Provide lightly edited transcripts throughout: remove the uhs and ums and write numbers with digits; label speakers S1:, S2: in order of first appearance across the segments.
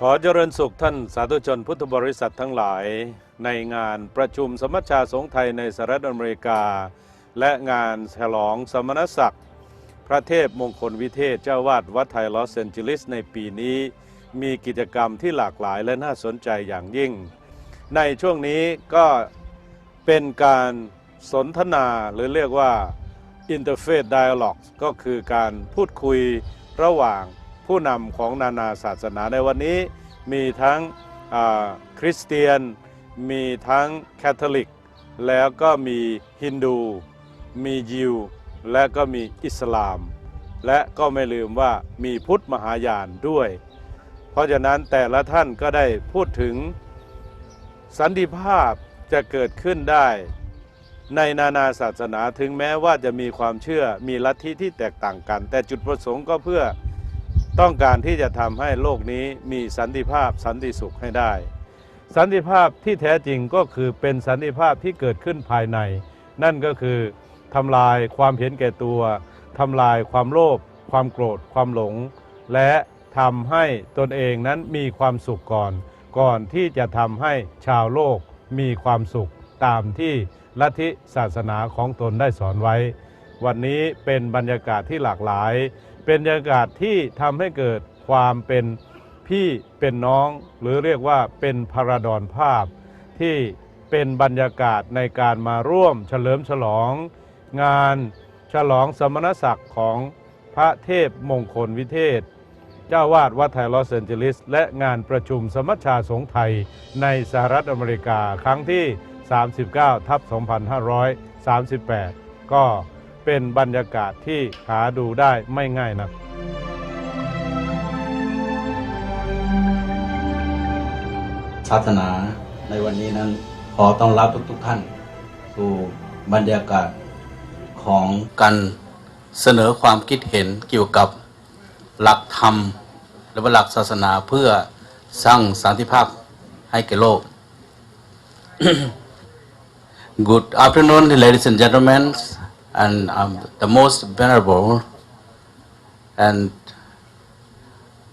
S1: ขอเจริญสุขท่านสาธุชนพุทธบริษัททั้งหลายในงานประชุมสมัชชาสงฆ์ไทยในสหรัฐอเมริกาและงานฉลองสมณศักดิ์พระเทพมงคลวิเทศเจ้าวาดวัดไทยลอสแอนเจลิสในปีนี้มีกิจกรรมที่หลากหลายและน่าสนใจอย่างยิ่งในช่วงนี้ก็เป็นการสนทนาหรือเรียกว่า Interfaith Dialogue ก็คือการพูดคุยระหว่างผู้นำของนานาศาสนาในวันนี้มีทั้งคริสเตียนมีทั้งแคทอลิกแล้วก็มีฮินดูมียิวและก็มีอิสลามและก็ไม่ลืมว่ามีพุทธมหายานด้วยเพราะฉะนั้นแต่ละท่านก็ได้พูดถึงสันติภาพจะเกิดขึ้นได้ในนานาศาสนาถึงแม้ว่าจะมีความเชื่อมีลัทธิที่แตกต่างกันแต่จุดประสงค์ก็เพื่อต้องการที่จะทำให้โลกนี้มีสันติภาพสันติสุขให้ได้สันติภาพที่แท้จริงก็คือเป็นสันติภาพที่เกิดขึ้นภายในนั่นก็คือทำลายความเห็นแก่ตัวทำลายความโลภความโกรธความหลงและทำให้ตนเองนั้นมีความสุขก่อนที่จะทำให้ชาวโลกมีความสุขตามที่ลัทธิศาสนาของตนได้สอนไว้วันนี้เป็นบรรยากาศที่หลากหลายเป็นบรรยากาศที่ทำให้เกิดความเป็นพี่เป็นน้องหรือเรียกว่าเป็นพาราดอนภาพที่เป็นบรรยากาศในการมาร่วมเฉลิมฉลองงานฉลองสมณศักดิ์ของพระเทพมงคลวิเทศเจ้าวาดวัดไทยลอสแอนเจลิสและงานประชุมสมัชชาสงฆ์ไทยในสหรัฐอเมริกาครั้งที่39/2538ก็เป็นบรรยากาศที่หาดูได้ไม่ง่ายนัก
S2: ศาสนาในวันนี้นั้นขอต้อนรับทุกท่านสู่บรรยากาศของการเสนอความคิดเห็นเกี่ยวกับหลักธรรมและหลักศาสนาเพื่อสร้างสันติภาพให้แก่โลก Good afternoon, ladies and gentlemen, and the most venerable. And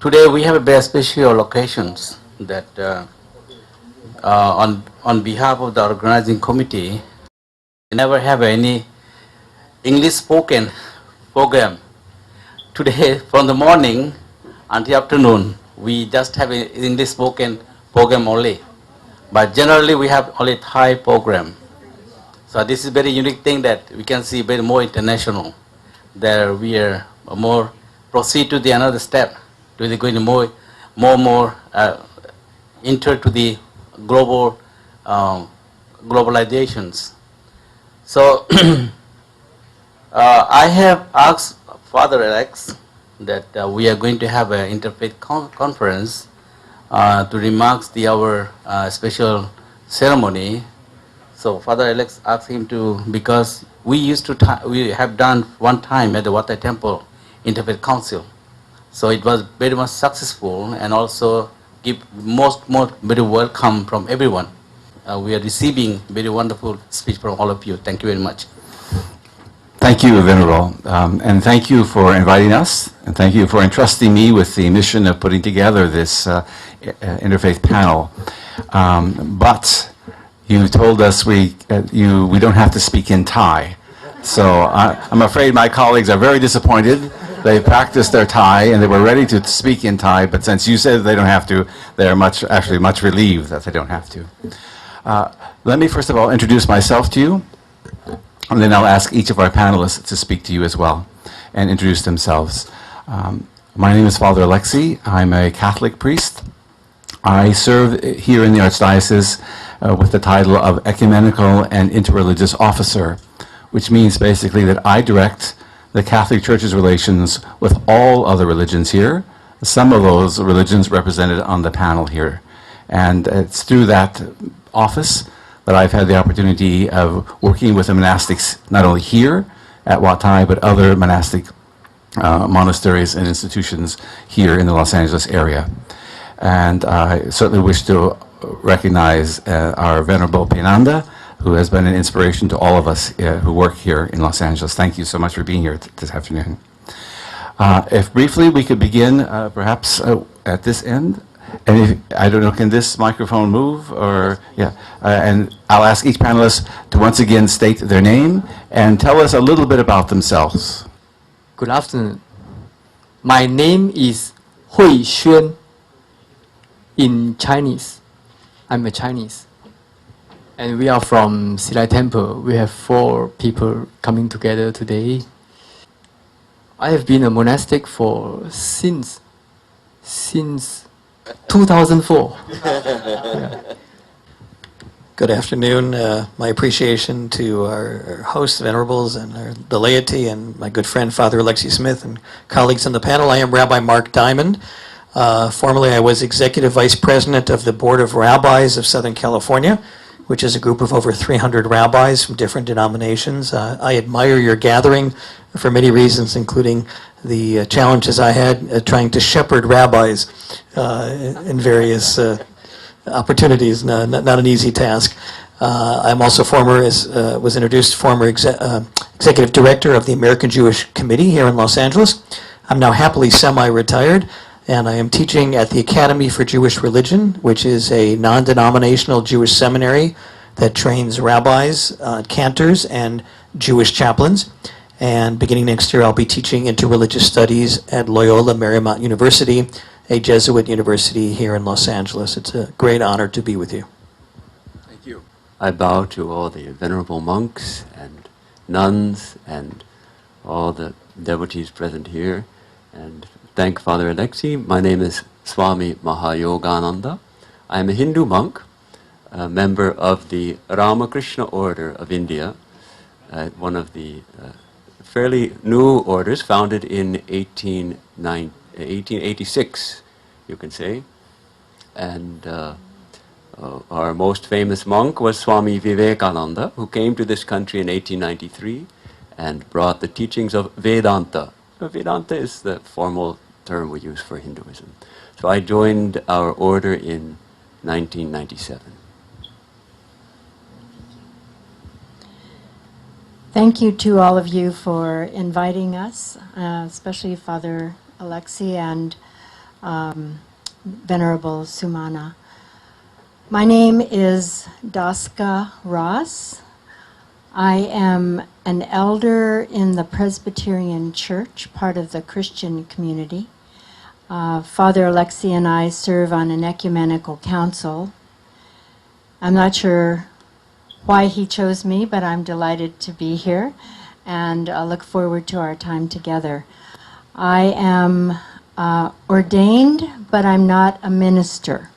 S2: today we have a very special occasions that on behalf of the organizing committee, we never have any English spoken program. Today, from the morning until afternoon, we just have an English spoken program only. But generally, we have only Thai program. So this is very unique thing that we can see very more international. There we are more proceed to the another step, to the going more enter to the global globalizations. So I have asked Father Alex that we are going to have an interfaith conference to remark our special ceremony. So Father Alex asked him to, because we have done one time at the Wat Thai Temple Interfaith Council. So it was very much successful and also give more very welcome from everyone. We are receiving very wonderful speech from all of you. Thank you very much.
S3: Thank you, Venerable, and thank you for inviting us, and thank you for entrusting me with the mission of putting together this interfaith panel. But you told us we don't have to speak in Thai, so I'm afraid my colleagues are very disappointed. They practiced their Thai and they were ready to speak in Thai, but since you said they don't have to, they are actually much relieved that they don't have to. Let me first of all introduce myself to you, and then I'll ask each of our panelists to speak to you as well and introduce themselves. My name is Father Alexi. I'm a Catholic priest. I serve here in the Archdiocese with the title of Ecumenical and Interreligious Officer, which means basically that I direct the Catholic Church's relations with all other religions here, some of those religions represented on the panel here. And it's through that office that I've had the opportunity of working with the monastics not only here at Wat Thai, but other monastic monasteries and institutions here in the Los Angeles area. And I certainly wish to recognize our Venerable Pinanda, who has been an inspiration to all of us who work here in Los Angeles. Thank you so much for being here this afternoon. If briefly we could begin perhaps at this end, And if, I don't know, can this microphone move or, yeah. And I'll ask each panelist to once again state their name and tell us a little bit about themselves.
S4: Good afternoon. My name is Hui Xuan in Chinese. I'm a Chinese. And we are from Silai Temple. We have 4 people coming together today. I have been a monastic for since 2004. Yeah.
S5: Good afternoon. My appreciation to our hosts, venerables, and the laity, and my good friend Father Alexi Smith and colleagues on the panel. I am Rabbi Mark Diamond. Formerly, I was Executive Vice President of the Board of Rabbis of Southern California, which is a group of over 300 rabbis from different denominations. I admire your gathering for many reasons, including the challenges I had trying to shepherd rabbis in various opportunities. Not an easy task. I'm also was introduced former executive director of the American Jewish Committee here in Los Angeles. I'm now happily semi-retired, and I am teaching at the Academy for Jewish Religion, which is a non-denominational Jewish seminary that trains rabbis, cantors, and Jewish chaplains. And beginning next year, I'll be teaching interreligious studies at Loyola Marymount University, a Jesuit university here in Los Angeles. It's a great honor to be with you.
S3: Thank you.
S6: I bow to all the venerable monks and nuns and all the devotees present here, and thank Father Alexi. My name is Swami Mahayogananda. I am a Hindu monk, a member of the Ramakrishna Order of India, one of the fairly new orders founded in 1886, you can say. And our most famous monk was Swami Vivekananda, who came to this country in 1893 and brought the teachings of Vedanta. Vedanta is the formal term we use for Hinduism. So I joined our order in 1997.
S7: Thank you to all of you for inviting us, especially Father Alexi and Venerable Sumana. My name is Daska Ross. I am an elder in the Presbyterian Church, part of the Christian community. Father Alexi and I serve on an ecumenical council. I'm not sure why he chose me, but I'm delighted to be here, and I look forward to our time together. I am ordained, but I'm not a minister.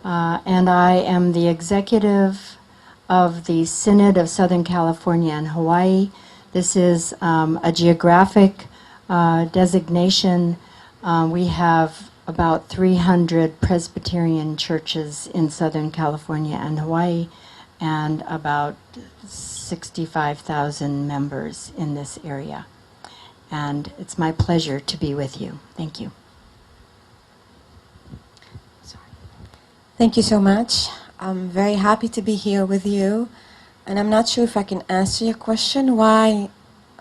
S7: And I am the executive of the Synod of Southern California and Hawaii. This is a geographic designation. We have about 300 Presbyterian churches in Southern California and Hawaii, and about 65,000 members in this area. And it's my pleasure to be with you. Thank you.
S8: Thank you so much. I'm very happy to be here with you. And I'm not sure if I can answer your question why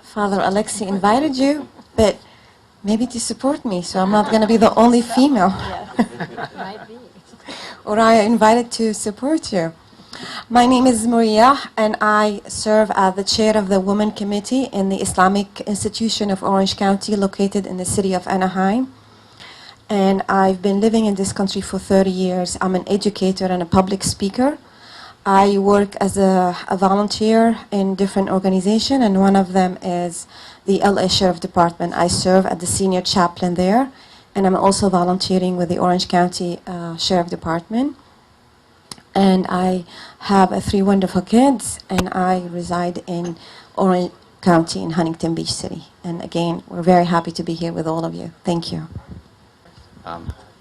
S8: Father Alexi invited you, but maybe to support me, so I'm not going to be the only female.
S7: Might be.
S8: Or I invited to support you. My name is Maria, and I serve as the chair of the Women Committee in the Islamic Institution of Orange County, located in the city of Anaheim. And I've been living in this country for 30 years. I'm an educator and a public speaker. I work as a volunteer in different organizations, and one of them is the LA Sheriff Department. I serve as the senior chaplain there, and I'm also volunteering with the Orange County Sheriff Department. And I have 3 wonderful kids, and I reside in Orange County in Huntington Beach City. And again, we're very happy to be here with all of you. Thank you.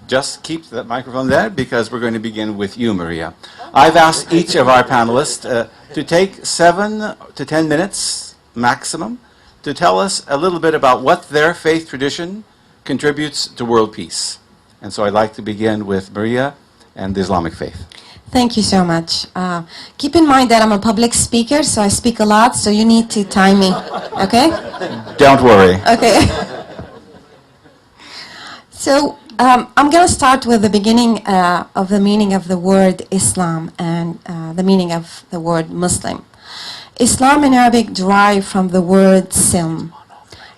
S3: Just keep that microphone there because we're going to begin with you, Maria. I've asked each of our panelists to take 7 to 10 minutes maximum to tell us a little bit about what their faith tradition contributes to world peace. And so I'd like to begin with Maria and the Islamic faith.
S8: Thank you so much. Keep in mind that I'm a public speaker, so I speak a lot, so you need to time me, okay?
S3: Don't worry.
S8: Okay. So I'm going to start with the beginning of the meaning of the word Islam and the meaning of the word Muslim. Islam in Arabic derived from the word Silm,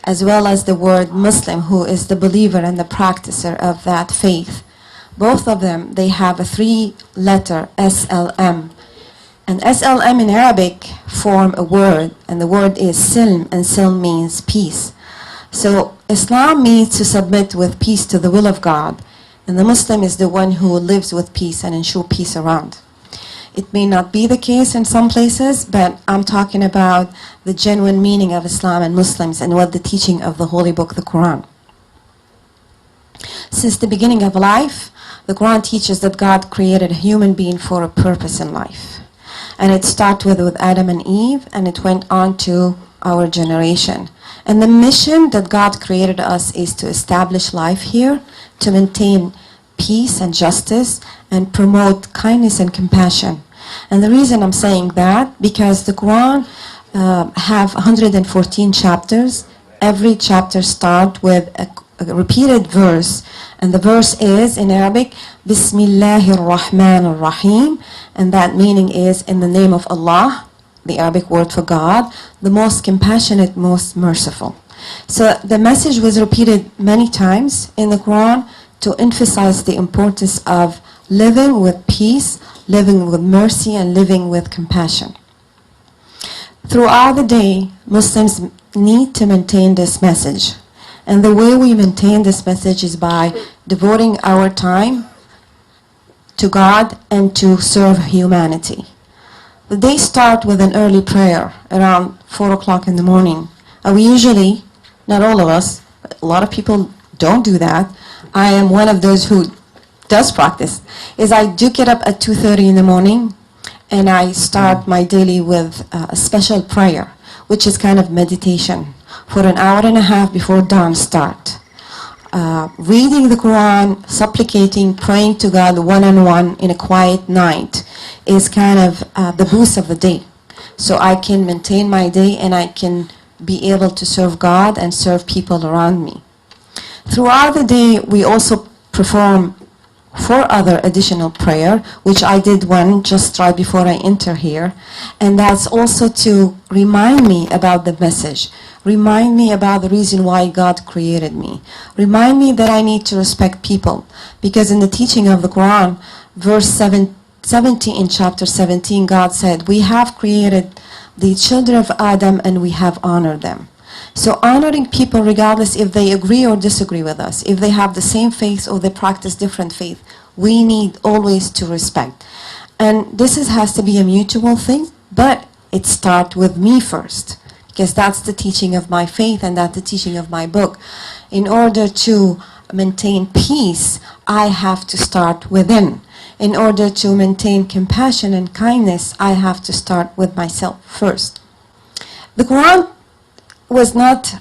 S8: as well as the word Muslim, who is the believer and the practicer of that faith. Both of them, they have a three-letter SLM. And SLM in Arabic form a word, and the word is Silm, and Silm means peace. So Islam means to submit with peace to the will of God, and the Muslim is the one who lives with peace and ensure peace around. It may not be the case in some places, but I'm talking about the genuine meaning of Islam and Muslims and what the teaching of the Holy Book, the Quran. Since the beginning of life, the Quran teaches that God created a human being for a purpose in life. And it started with Adam and Eve, and it went on to our generation. And the mission that God created us is to establish life here, to maintain peace and justice, and promote kindness and compassion. And the reason I'm saying that, because the Quran have 114 chapters. Every chapter starts with a repeated verse, and the verse is in Arabic, Bismillahir Rahmanir Rahim, and that meaning is in the name of Allah, the Arabic word for God, the most compassionate, most merciful. So the message was repeated many times in the Quran to emphasize the importance of living with peace, living with mercy, and living with compassion. Throughout the day, Muslims need to maintain this message. And the way we maintain this message is by devoting our time to God and to serve humanity. The day starts with an early prayer around 4 o'clock in the morning. And we usually, not all of us, but a lot of people don't do that. I am one of those who does practice. Is I do get up at 2:30 in the morning, and I start my daily with a special prayer, which is kind of meditation, for an hour and a half before dawn start. Reading the Quran, supplicating, praying to God one-on-one in a quiet night is kind of the boost of the day. So I can maintain my day and I can be able to serve God and serve people around me. Throughout the day, we also perform 4 other additional prayer, which I did one just right before I enter here. And that's also to remind me about the message. Remind me about the reason why God created me. Remind me that I need to respect people. Because in the teaching of the Quran, verse 70 in chapter 17, God said, we have created the children of Adam and we have honored them. So honoring people regardless if they agree or disagree with us, if they have the same faith or they practice different faith, we need always to respect. And this has to be a mutual thing, but it starts with me first, because that's the teaching of my faith and that's the teaching of my book. In order to maintain peace, I have to start within. In order to maintain compassion and kindness, I have to start with myself first. The Quran was not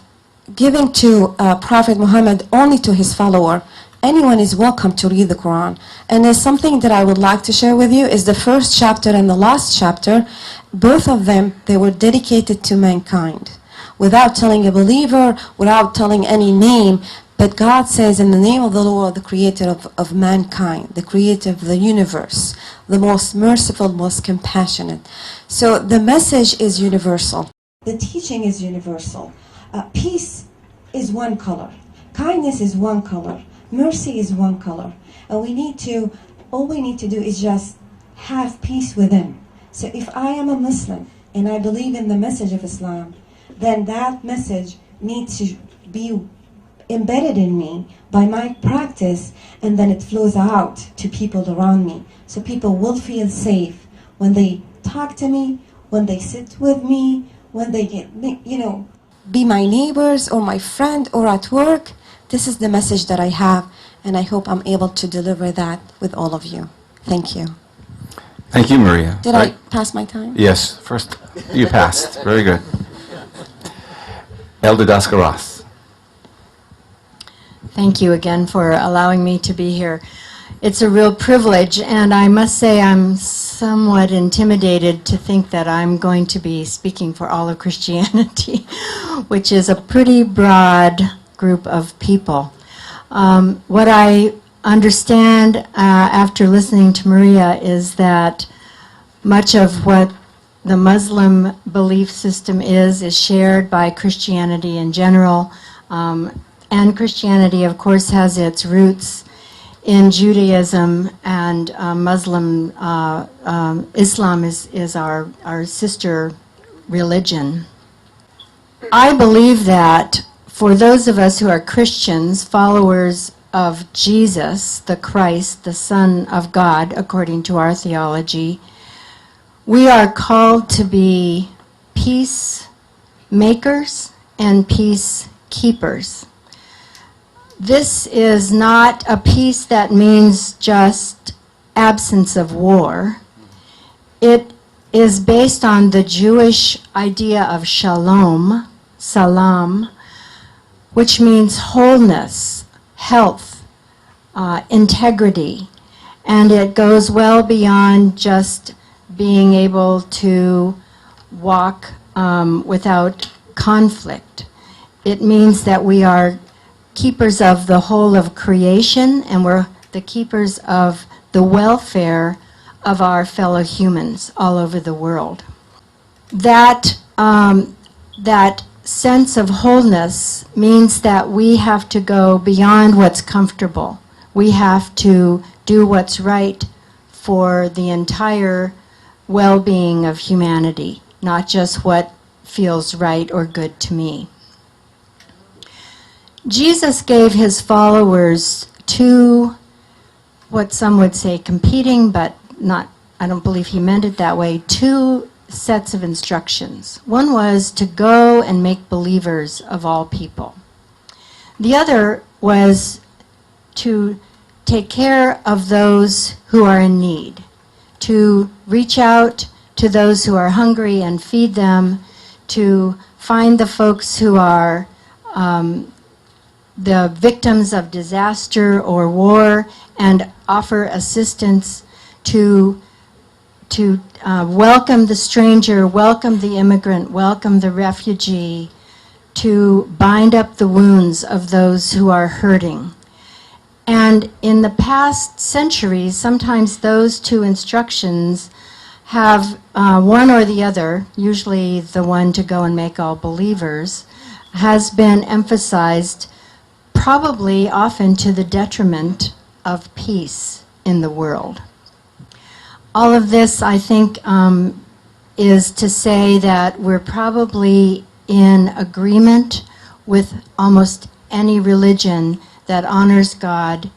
S8: given to Prophet Muhammad only to his follower. Anyone is welcome to read the Quran. And there's something that I would like to share with you is the first chapter and the last chapter. Both of them, they were dedicated to mankind. Without telling a believer, without telling any name, but God says in the name of the Lord, the creator of mankind, the creator of the universe, the most merciful, most compassionate. So the message is universal. The teaching is universal. Peace is one color. Kindness is one color. Mercy is one color. And all we need to do is just have peace within. So if I am a Muslim and I believe in the message of Islam, then that message needs to be embedded in me by my practice, and then it flows out to people around me. So people will feel safe when they talk to me, when they sit with me, when they get, be my neighbors or my friend or at work. This is the message that I have, and I hope I'm able to deliver that with all of you. Thank you.
S3: Thank you, Maria.
S8: Did I pass my time?
S3: Yes, first you passed. Very good. Elder Daskaras.
S7: Thank you again for allowing me to be here. It's a real privilege, and I must say I'm somewhat intimidated to think that I'm going to be speaking for all of Christianity, which is a pretty broad group of people. What I understand after listening to Maria is that much of what the Muslim belief system is shared by Christianity in general. And Christianity, of course, has its roots in Judaism, and Islam is our sister religion. I believe that for those of us who are Christians, followers of Jesus, the Christ, the Son of God, according to our theology, we are called to be peacemakers and peacekeepers. This is not a peace that means just absence of war. It is based on the Jewish idea of shalom, salam, which means wholeness, health, integrity, and it goes well beyond just being able to walk without conflict. It means that we are keepers of the whole of creation, and we're the keepers of the welfare of our fellow humans all over the world. That sense of wholeness means that we have to go beyond what's comfortable. We have to do what's right for the entire well-being of humanity, not just what feels right or good to me. Jesus gave his followers two, what some would say competing, but not, I don't believe he meant it that way, two sets of instructions. One was to go and make believers of all people. The other was to take care of those who are in need, to reach out to those who are hungry and feed them, to find the folks who are the victims of disaster or war and offer assistance, to welcome the stranger, welcome the immigrant, welcome the refugee, to bind up the wounds of those who are hurting. And in the past centuries, sometimes those two instructions have one or the other, usually the one to go and make all believers, has been emphasized probably often to the detriment of peace in the world. All of this, I think, is to say that we're probably in agreement with almost any religion that honors God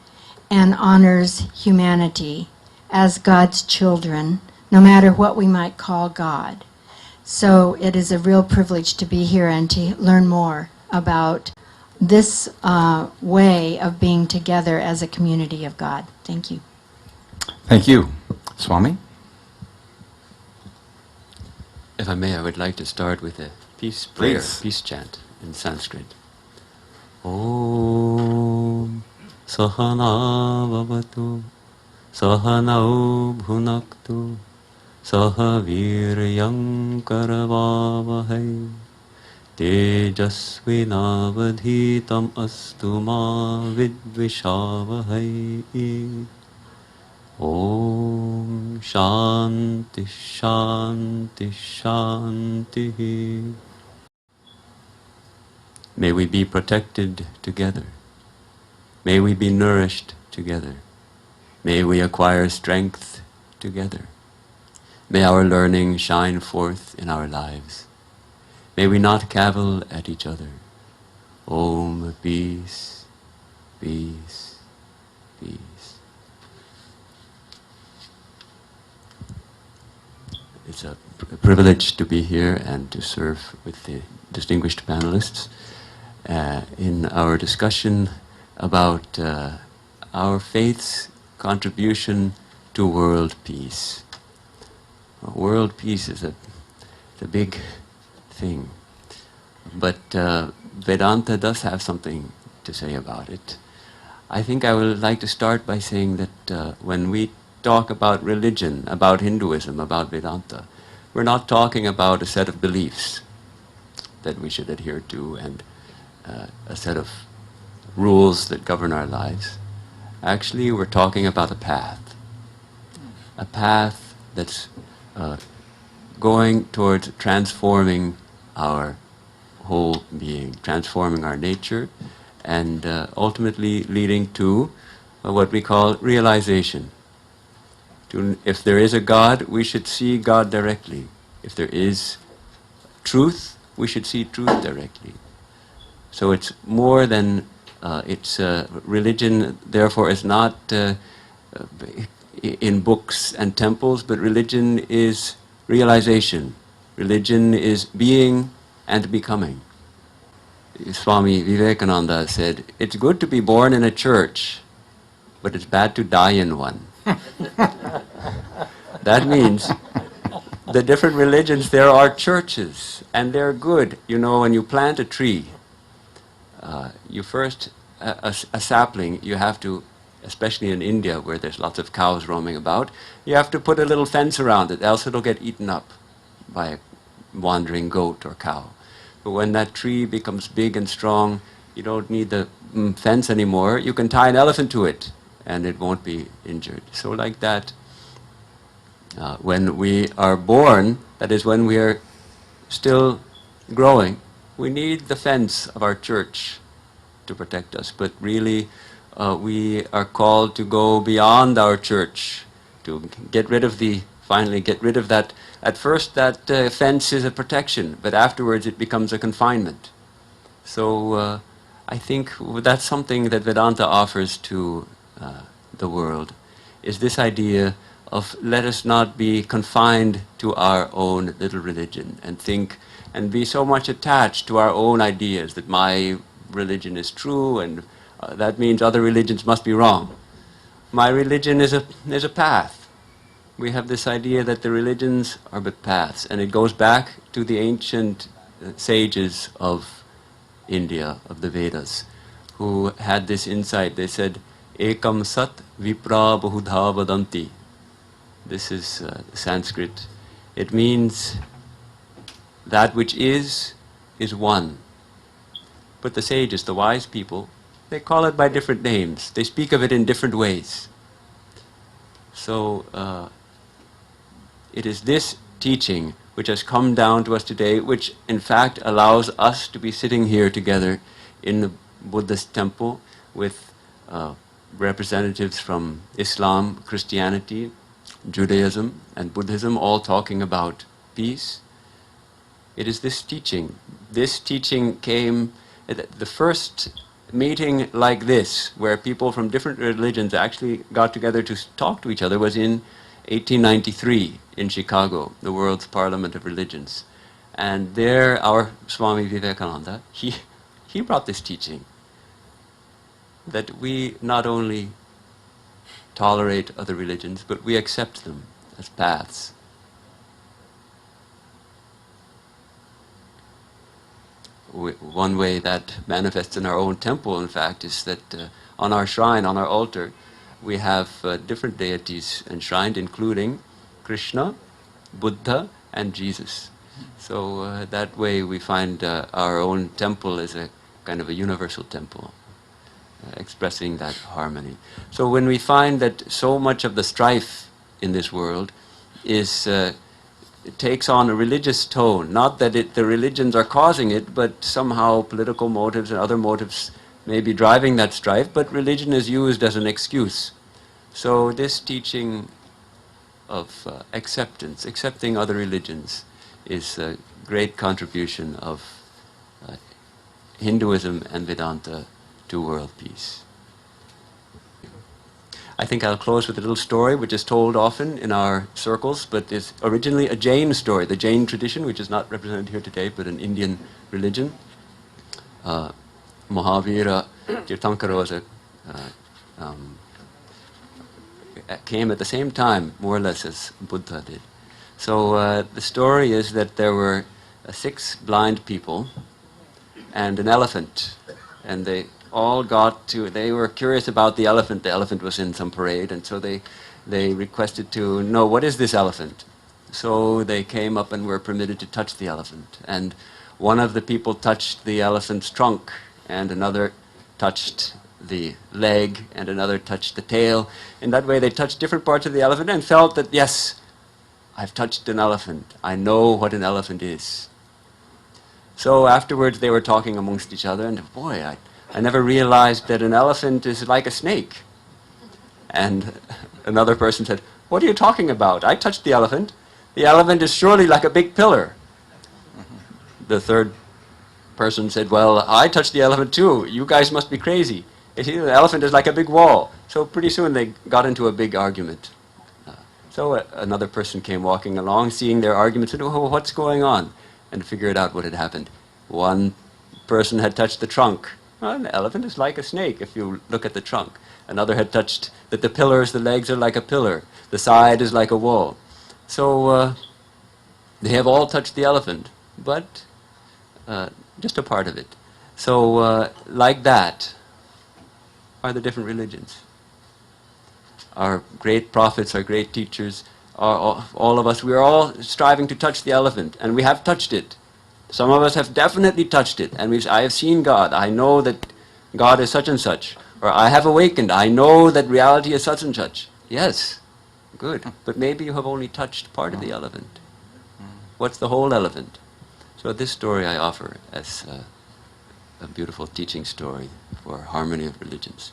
S7: and honors humanity as God's children, no matter what we might call God. So it is a real privilege to be here and to learn more about this way of being together as a community of God. Thank you.
S3: Thank you. Swami?
S6: If I may, I would like to start with a peace prayer,
S3: Please.
S6: peace chant in Sanskrit. Om Sahana Vavatu Sahanau Bhunaktu Sahaviryam Karavavahai Tejasvinavadhitam astu ma vidvishavahai. Om Shanti Shanti Shanti. May we be protected together. May we be nourished together. May we acquire strength together. May our learning shine forth in our lives. May we not cavil at each other. Om, peace, peace, peace. It's a privilege to be here and to serve with the distinguished panelists in our discussion about our faith's contribution to world peace. World peace is a big thing, but Vedanta does have something to say about it. I think I would like to start by saying that when we talk about religion, about Hinduism, about Vedanta, we're not talking about a set of beliefs that we should adhere to and a set of rules that govern our lives. Actually, we're talking about a path that's going towards transforming our whole being, transforming our nature, and ultimately leading to what we call realization. If there is a God, we should see God directly. If there is truth, we should see truth directly. So it's more than religion, therefore, is not in books and temples, but religion is realization. Religion is being and becoming. Swami Vivekananda said, it's good to be born in a church, but it's bad to die in one. That means the different religions, there are churches, and they're good. You know, when you plant a tree, you first, a sapling, you have to, especially in India where there's lots of cows roaming about, you have to put a little fence around it, else it'll get eaten up by a wandering goat or cow. But when that tree becomes big and strong, you don't need the fence anymore. You can tie an elephant to it, and it won't be injured. So like that, when we are born, that is when we are still growing, we need the fence of our church to protect us. But really, we are called to go beyond our church, to finally get rid of that. At first, that fence is a protection, but afterwards it becomes a confinement. So I think that's something that Vedanta offers to the world, is this idea of let us not be confined to our own little religion and think and be so much attached to our own ideas that my religion is true and that means other religions must be wrong. My religion is a path. We have this idea that the religions are but paths, and it goes back to the ancient sages of India, of the Vedas, who had this insight. They said, Ekam sat vipra bahudha vadanti. This is Sanskrit. It means that which is one. But the sages, the wise people, they call it by different names. They speak of it in different ways. So it is this teaching which has come down to us today, which in fact allows us to be sitting here together in the Buddhist temple with representatives from Islam, Christianity, Judaism, and Buddhism, all talking about peace. It is this teaching. This teaching came, the first meeting like this, where people from different religions actually got together to talk to each other, was in 1893 in Chicago, the World's Parliament of Religions. And there, our Swami Vivekananda, he brought this teaching, that we not only tolerate other religions, but we accept them as paths. One way that manifests in our own temple, in fact, is that on our shrine, on our altar, we have different deities enshrined, including Krishna, Buddha, and Jesus. So that way we find our own temple is a kind of a universal temple, expressing that harmony. So when we find that so much of the strife in this world is it takes on a religious tone, not that the religions are causing it, but somehow political motives and other motives may be driving that strife, but religion is used as an excuse. So this teaching of acceptance, accepting other religions, is a great contribution of Hinduism and Vedanta to world peace. I think I'll close with a little story which is told often in our circles, but is originally a Jain story, the Jain tradition, which is not represented here today, but an Indian religion. Mahavira Tirthankara was came at the same time, more or less, as Buddha did. So the story is that there were 6 blind people and an elephant, and they all they were curious about the elephant. The elephant was in some parade, and so they requested to know, what is this elephant? So they came up and were permitted to touch the elephant. And one of the people touched the elephant's trunk, and another touched the leg and another touched the tail. In that way they touched different parts of the elephant and felt that, yes, I've touched an elephant. I know what an elephant is. So afterwards they were talking amongst each other, and boy, I never realized that an elephant is like a snake. And another person said, what are you talking about? I touched the elephant. The elephant is surely like a big pillar. The third person said, well, I touched the elephant too. You guys must be crazy. You see, the elephant is like a big wall. So pretty soon they got into a big argument. So another person came walking along, seeing their argument, said, oh, what's going on? And figured out what had happened. One person had touched the trunk. Well, an elephant is like a snake if you look at the trunk. Another had touched that the pillars, the legs are like a pillar. The side is like a wall. So they have all touched the elephant, but just a part of it. So like that are the different religions. Our great prophets, our great teachers, all of us, we are all striving to touch the elephant, and we have touched it. Some of us have definitely touched it, and I have seen God. I know that God is such and such. Or I have awakened. I know that reality is such and such. Yes, good. But maybe you have only touched part of the elephant. What's the whole elephant? So this story I offer as a beautiful teaching story for harmony of religions.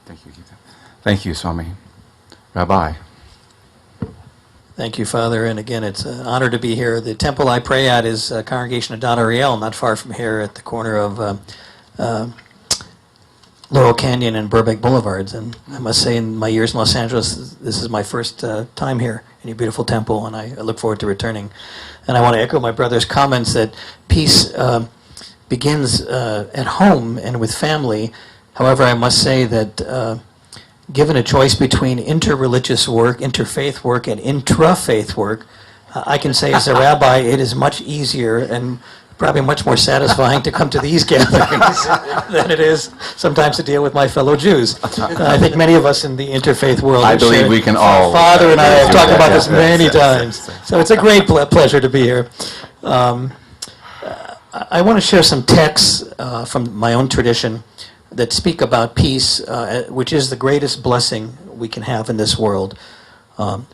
S3: Thank you, Gita. Thank you, Swami. Rabbi.
S5: Thank you, Father. And again, it's an honor to be here. The temple I pray at is a congregation of Don Ariel, not far from here at the corner of Laurel Canyon and Burbank Boulevards. And I must say, in my years in Los Angeles, this is my first time here in your beautiful temple, and I look forward to returning. And I want to echo my brother's comments that peace begins at home and with family. However, I must say that given a choice between interreligious work, interfaith work, and intra-faith work, I can say as a rabbi, it is much easier and probably much more satisfying to come to these gatherings than it is sometimes to deal with my fellow Jews. I think many of us in the interfaith world
S3: I believe we can all.
S5: Father and I have talked about this many
S3: yes,
S5: times.
S3: yes.
S5: So it's a great pleasure to be here. I want to share some texts from my own tradition that speak about peace, which is the greatest blessing we can have in this world.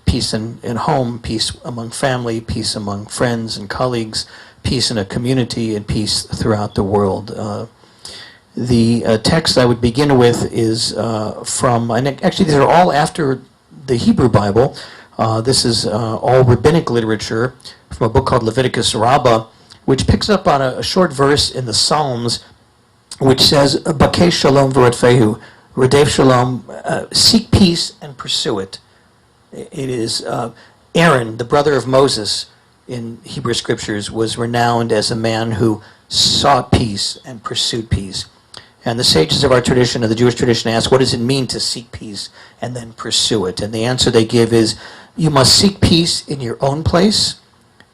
S5: Peace in home, peace among family, peace among friends and colleagues, peace in a community, and peace throughout the world. The text I would begin with is from, and actually these are all after the Hebrew Bible. This is all rabbinic literature from a book called Leviticus Rabbah, which picks up on a short verse in the Psalms, which says, Bakesh shalom v'rodfehu, Radev shalom, seek peace and pursue it. It is Aaron, the brother of Moses, in Hebrew scriptures, was renowned as a man who sought peace and pursued peace. And the sages of our tradition, of the Jewish tradition, ask, what does it mean to seek peace and then pursue it? And the answer they give is, you must seek peace in your own place,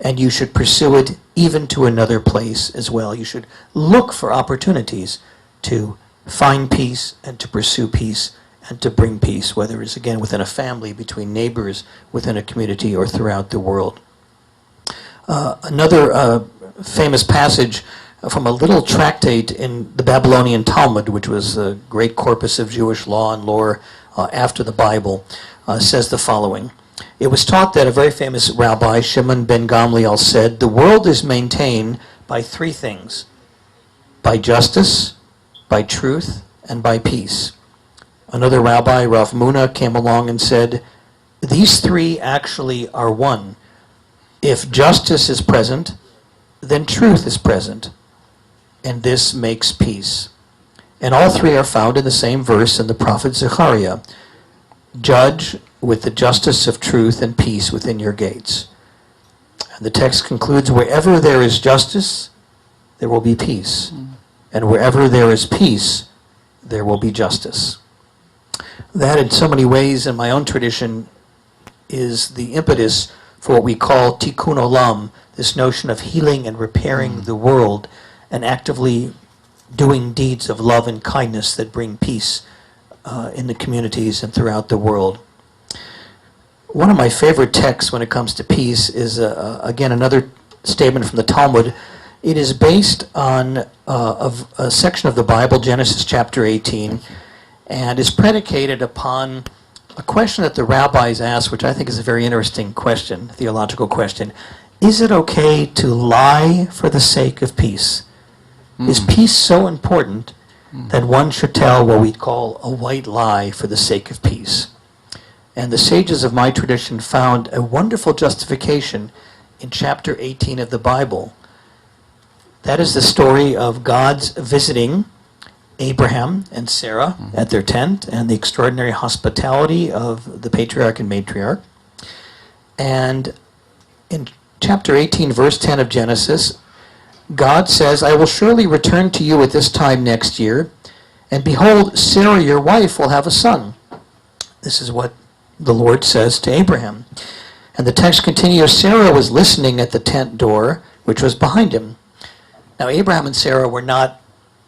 S5: and you should pursue it even to another place as well. You should look for opportunities to find peace and to pursue peace and to bring peace, whether it's, again, within a family, between neighbors, within a community, or throughout the world. Another famous passage from a little tractate in the Babylonian Talmud, which was a great corpus of Jewish law and lore after the Bible, says the following. It was taught that a very famous rabbi, Shimon ben Gamliel, said, the world is maintained by three things: by justice, by truth, and by peace. Another rabbi, Rav Muna, came along and said, these three actually are one. If justice is present, then truth is present, and this makes peace. And all three are found in the same verse in the prophet Zechariah. Judge with the justice of truth and peace within your gates. And the text concludes, wherever there is justice, there will be peace. And wherever there is peace, there will be justice. That, in so many ways, in my own tradition, is the impetus for what we call tikkun olam, this notion of healing and repairing the world and actively doing deeds of love and kindness that bring peace in the communities and throughout the world. One of my favorite texts when it comes to peace is, again, another statement from the Talmud. It is based on a section of the Bible, Genesis chapter 18, and is predicated upon a question that the rabbis asked, which I think is a very interesting question, theological question. Is it okay to lie for the sake of peace? Is peace so important that one should tell what we call a white lie for the sake of peace? And the sages of my tradition found a wonderful justification in chapter 18 of the Bible. That is the story of God's visiting Abraham and Sarah at their tent and the extraordinary hospitality of the patriarch and matriarch. And in chapter 18, verse 10 of Genesis, God says, I will surely return to you at this time next year, and behold, Sarah, your wife, will have a son. This is what the Lord says to Abraham. And the text continues, Sarah was listening at the tent door, which was behind him. Now, Abraham and Sarah were not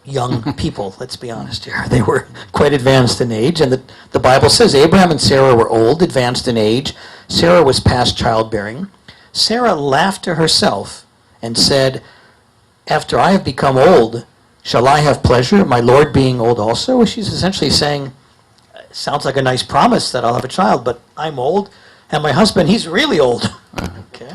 S5: young people, let's be honest here. They were quite advanced in age, and the Bible says Abraham and Sarah were old, advanced in age. Sarah was past childbearing. Sarah laughed to herself and said, after I have become old, shall I have pleasure, my Lord being old also? She's essentially saying, sounds like a nice promise that I'll have a child, but I'm old, and my husband, he's really old. Okay.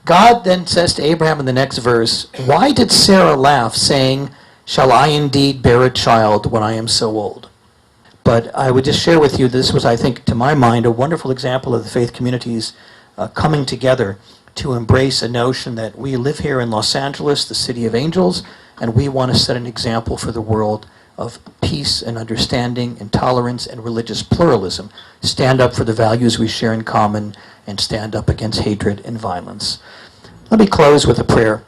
S5: God then says to Abraham in the next verse, why did Sarah laugh, saying, shall I indeed bear a child when I am so old? But I would just share with you, this was, I think, to my mind, a wonderful example of the faith communities coming together to embrace a notion that we live here in Los Angeles, the city of angels, and we want to set an example for the world of peace and understanding and tolerance and religious pluralism. Stand up for the values we share in common and stand up against hatred and violence. Let me close with a prayer.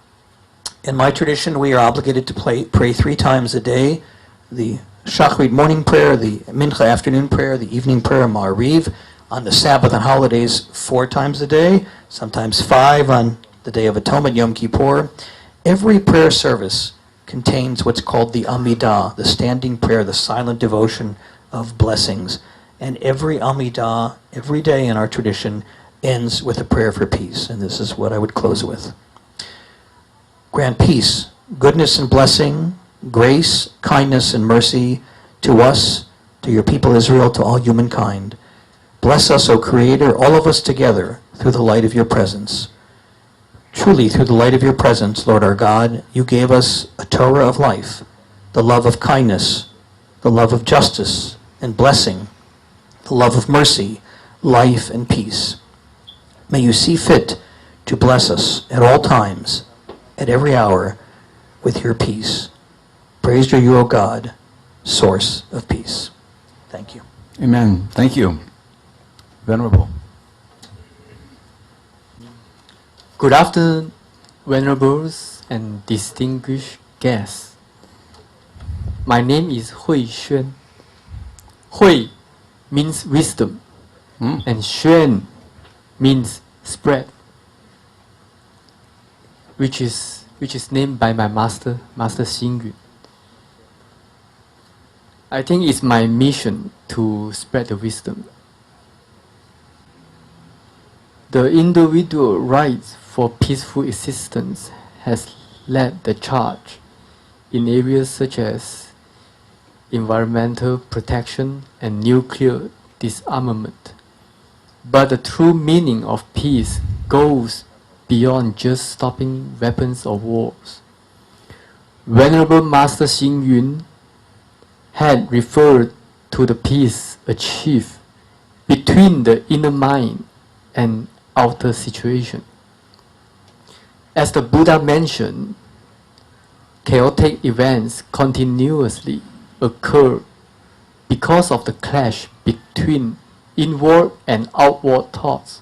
S5: In my tradition, we are obligated to pray 3 times a day, the Shachrit morning prayer, the Mincha afternoon prayer, the evening prayer, Ma'ariv. On the Sabbath and holidays, 4 times a day, sometimes 5 on the Day of Atonement, Yom Kippur. Every prayer service contains what's called the Amidah, the standing prayer, the silent devotion of blessings. And every Amidah, every day in our tradition, ends with a prayer for peace. And this is what I would close with. Grant peace, goodness and blessing, grace, kindness and mercy to us, to your people Israel, to all humankind. Bless us, O Creator, all of us together, through the light of your presence. Truly, through the light of your presence, Lord our God, you gave us a Torah of life, the love of kindness, the love of justice and blessing, the love of mercy, life and peace. May you see fit to bless us at all times, at every hour, with your peace. Praised are you, O God, source of peace. Thank you.
S3: Amen. Thank you. Venerable.
S4: Good afternoon, venerables and distinguished guests. My name is Hui Xuan. Hui means wisdom, and Xuan means spread, which is named by my master, Master Xing Yun. I think it's my mission to spread the wisdom. The individual rights for peaceful existence has led the charge in areas such as environmental protection and nuclear disarmament. But the true meaning of peace goes beyond just stopping weapons of wars. Venerable Master Xing Yun had referred to the peace achieved between the inner mind and outer situation. As the Buddha mentioned, chaotic events continuously occur because of the clash between inward and outward thoughts.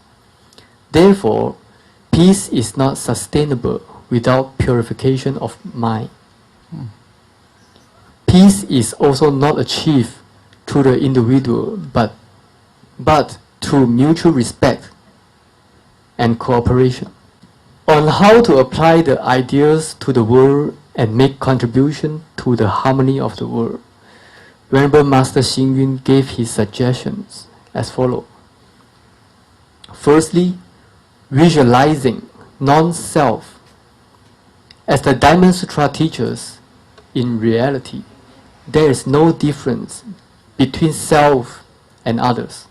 S4: Therefore, peace is not sustainable without purification of mind. Peace is also not achieved through the individual, but through mutual respect and cooperation. On how to apply the ideas to the world and make contribution to the harmony of the world, Venerable Master Xing Yun gave his suggestions as follows. Firstly, visualizing non-self As the Diamond Sutra teaches, in reality, there is no difference between self and others.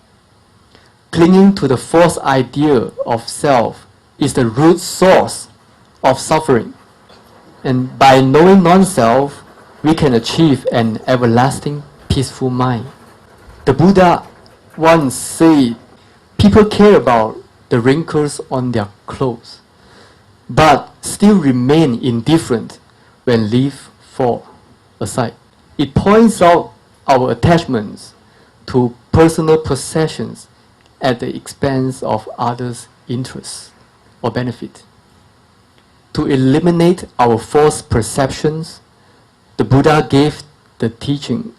S4: Clinging to the false idea of self is the root source of suffering. And by knowing non-self, we can achieve an everlasting peaceful mind. The Buddha once said, people care about the wrinkles on their clothes, but still remain indifferent when leaves fall aside. It points out our attachments to personal possessions at the expense of others' interests or benefit. To eliminate our false perceptions, the Buddha gave the teaching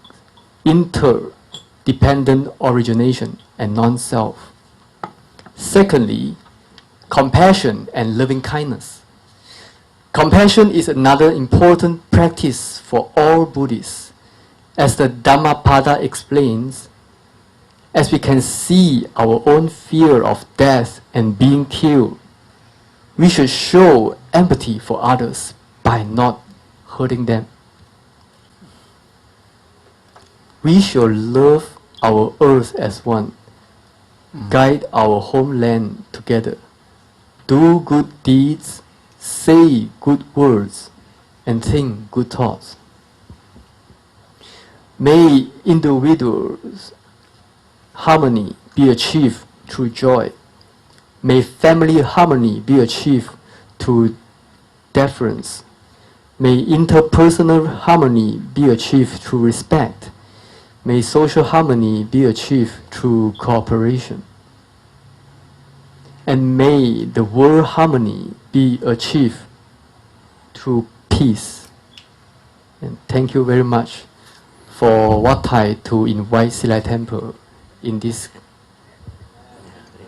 S4: interdependent origination and non-self. Secondly, compassion and loving kindness. Compassion is another important practice for all Buddhists. As the Dhammapada explains, as we can see our own fear of death and being killed, we should show empathy for others by not hurting them. We should love our earth as one, guide our homeland together, do good deeds, say good words, and think good thoughts. May individuals' harmony be achieved through joy. May family harmony be achieved through deference. May interpersonal harmony be achieved through respect. May social harmony be achieved through cooperation. And may the world harmony be achieved through peace. And thank you very much for Wat Thai to invite Silai Temple in this.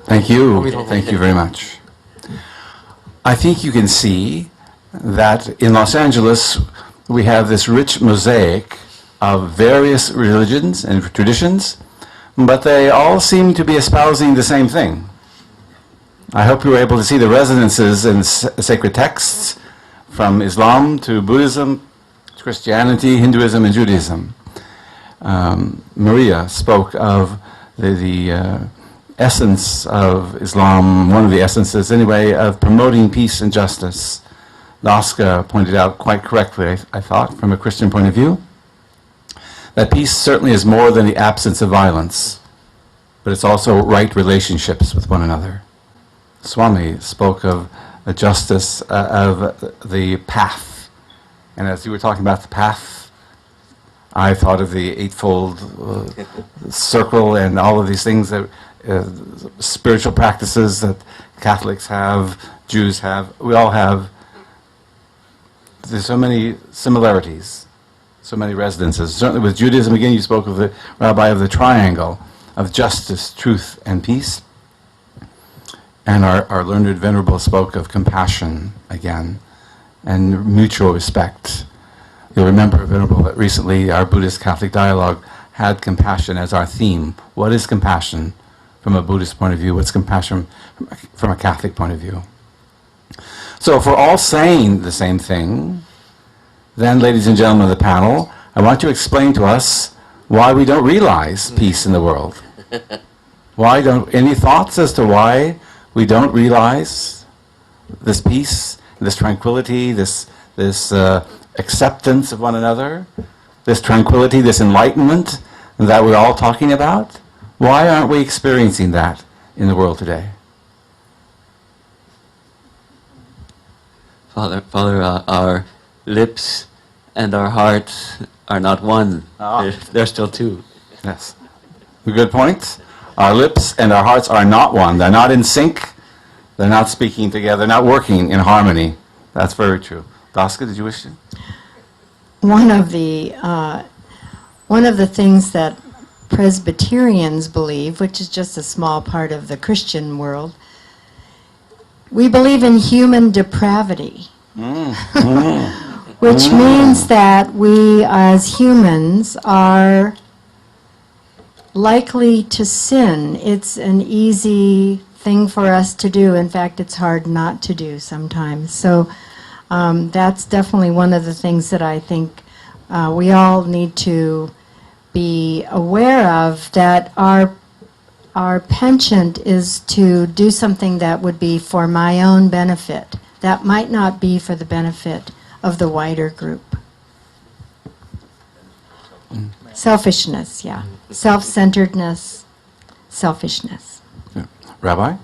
S3: Thank you. Thank you very much. I think you can see that in Los Angeles we have this rich mosaic of various religions and traditions, but they all seem to be espousing the same thing. I hope you were able to see the resonances in sacred texts from Islam to Buddhism, Christianity, Hinduism, and Judaism. Maria spoke of the essence of Islam, one of the essences anyway, of promoting peace and justice. Daska pointed out quite correctly, I thought, from a Christian point of view, that peace certainly is more than the absence of violence, but it's also right relationships with one another. Swami spoke of the justice of the path, and as you were talking about the path, I thought of the eightfold circle and all of these things that spiritual practices that Catholics have, Jews have, we all have. There's so many similarities, so many resonances. Certainly with Judaism, again, you spoke of the rabbi of the triangle of justice, truth, and peace. And our learned venerable spoke of compassion again, and mutual respect. You'll remember, venerable, that recently our Buddhist Catholic dialogue had compassion as our theme. What is compassion from a Buddhist point of view? What's compassion from a Catholic point of view? So if we're all saying the same thing, then, ladies and gentlemen of the panel, I want you to explain to us why we don't realize peace in the world. Any thoughts as to why we don't realize this peace, this tranquility, this acceptance of one another, this tranquility, this enlightenment that we're all talking about? Why aren't we experiencing that in the world today?
S6: Father, our lips and our hearts are not one. They're still two.
S3: Yes. A good point. Our lips and our hearts are not one. They're not in sync. They're not speaking together. They're not working in harmony. That's very true. Daska, did you wish to?
S7: One of the things that Presbyterians believe, which is just a small part of the Christian world, we believe in human depravity, which means that we as humans are likely to sin. It's an easy thing for us to do. In fact, it's hard not to do sometimes. So That's definitely one of the things that I think we all need to be aware of, that our penchant is to do something that would be for my own benefit. That might not be for the benefit of the wider group. Selfishness, yeah. Self-centeredness, selfishness.
S3: Yeah. Rabbi?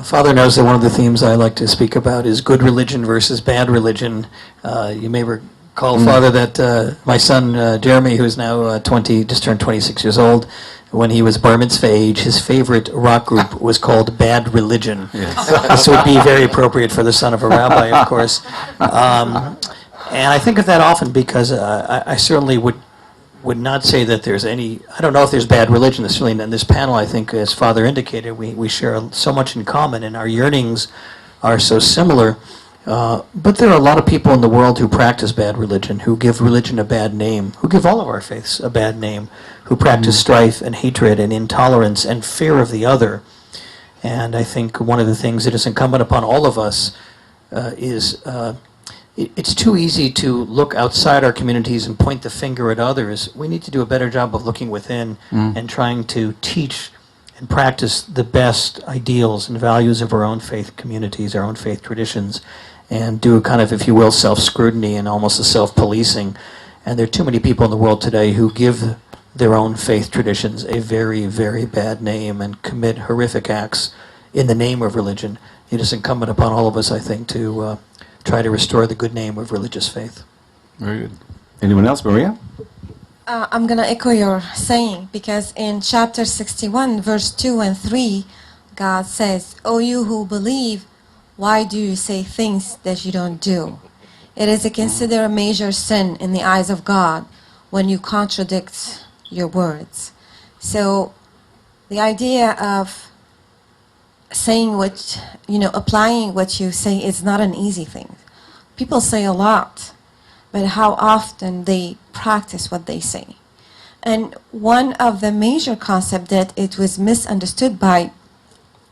S5: Father knows that one of the themes I like to speak about is good religion versus bad religion. You may recall, Father, that my son Jeremy, who's now just turned 26 years old, when he was bar mitzvah age, his favorite rock group was called Bad Religion.
S3: Yes.
S5: This would be very appropriate for the son of a rabbi, of course. And I think of that often because I certainly would not say that there's any, I don't know if there's bad religion. Certainly in this panel, I think, as Father indicated, we share so much in common and our yearnings are so similar. But there are a lot of people in the world who practice bad religion, who give religion a bad name, who give all of our faiths a bad name, who practice strife and hatred and intolerance and fear of the other. And I think one of the things that is incumbent upon all of us is it's too easy to look outside our communities and point the finger at others. We need to do a better job of looking within and trying to teach and practice the best ideals and values of our own faith communities, our own faith traditions, and do a kind of, if you will, self-scrutiny and almost a self-policing. And there are too many people in the world today who give their own faith traditions a very, very bad name and commit horrific acts in the name of religion. It is incumbent upon all of us, I think, to try to restore the good name of religious faith.
S3: Very good. Anyone else? Maria?
S8: I'm going to echo your saying, because in chapter 61, verse 2 and 3, God says, "O you who believe, why do you say things that you don't do? It is considered a major sin in the eyes of God when you contradict your words." So the idea of saying what, applying what you say is not an easy thing. People say a lot, but how often they practice what they say. And one of the major concepts that it was misunderstood by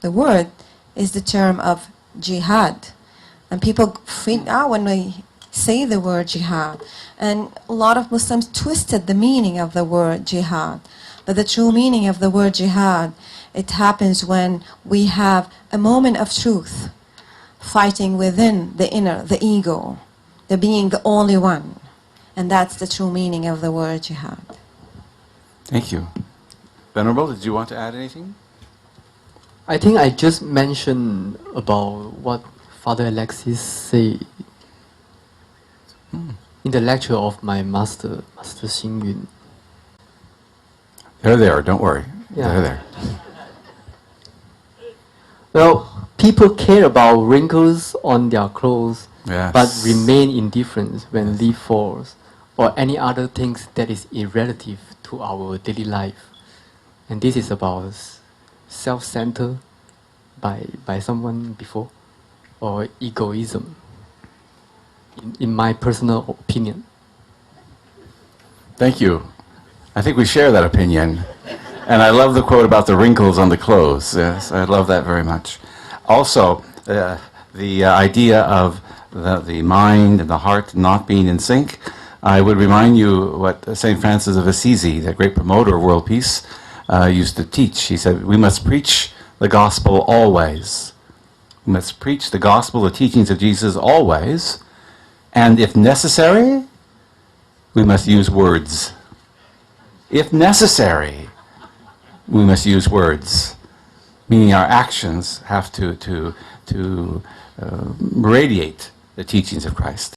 S8: the world is the term of jihad. And people freak out when they say the word jihad. And a lot of Muslims twisted the meaning of the word jihad. But the true meaning of the word jihad, it happens when we have a moment of truth, fighting within the inner, the ego, the being the only one. And that's the true meaning of the word jihad.
S3: Thank you. Venerable, did you want to add anything?
S4: I think I just mentioned about what Father Alexis said in the lecture of my master, Master Xing Yun.
S3: They're there, don't worry.
S4: Yeah.
S3: They're there.
S4: Well, people care about wrinkles on their clothes,
S3: Yes.
S4: but remain indifferent when leaf falls, or any other things that is irrelative to our daily life. And this is about self-centered by someone before, or egoism, in my personal opinion.
S3: Thank you. I think we share that opinion. And I love the quote about the wrinkles on the clothes. Yes, I love that very much. Also, the idea of the mind and the heart not being in sync, I would remind you what St. Francis of Assisi, the great promoter of world peace, used to teach. He said, we must preach the gospel always. We must preach the gospel, the teachings of Jesus always. And if necessary, we must use words. If necessary, we must use words, meaning our actions have to radiate the teachings of Christ.